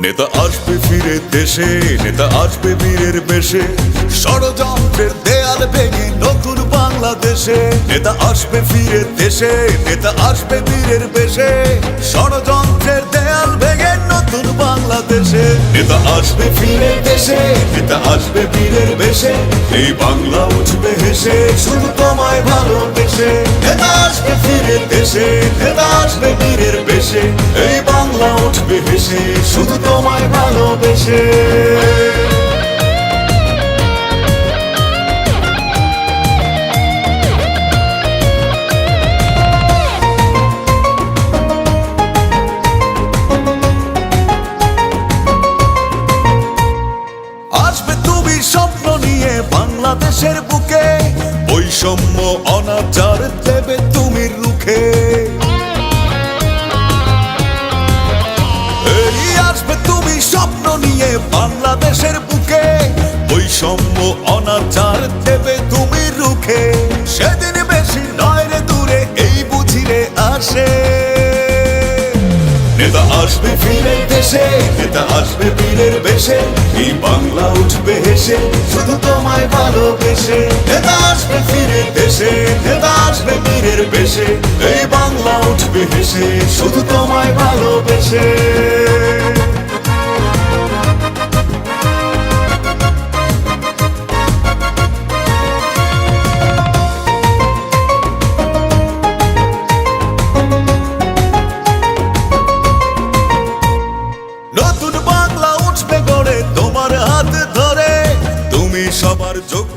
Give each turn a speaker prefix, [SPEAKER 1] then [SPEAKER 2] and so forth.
[SPEAKER 1] নেতা আসবে ফিরে দেশে, নেতা আসবে বীরের বেশে, ষড়যন্ত্রের দেয়াল ভেঙে নতুন বাংলাদেশে। নেতা আসবে ফিরে দেশে, নেতা আসবে বীরের বেশে, ষড়যন্ত্রের দেয়াল ভেঙে নতুন বাংলাদেশে। নেতা আসবে ফিরে দেশে, নেতা আসবে বীরের বেশে, এই বাংলা উঠবে হেসে শুধু তোমায় ভালোবেসে। নেতা আসবে ফিরে দেশে, নেতা আসবে বীরের বেশে, এই বাংলা উঠবে হেসে শুধু তোমায় ভালোবেসে। আসবে তুমি স্বপ্ন নিয়ে বাংলাদেশের বুকে, বৈষম্য অনাচার দেবে তুমি রুখে। আসবে তুমি স্বপ্ন নিয়ে বাংলাদেশের বুকে, বৈষম্য অনাচার দেবে তুমি রুখে। সেদিন বেশি নয় রে দূরে, এই বুঝিরে আসে। নেতা আসবে ফিরে দেশে, নেতা আসবে বীরের বেশে, এই বাংলা উঠবে হেসে শুধু তোমায় ভালোবেসে। নেতা আসবে ফিরে দেশে, নেতা আসবে বীরের বেশে, এই বাংলা উঠবে হেসে শুধু তোমায় ভালোবেসে। নতুন বাংলা উঠবে গড়ে তোমার হাত ধরে, তুমি সবার যোগ্য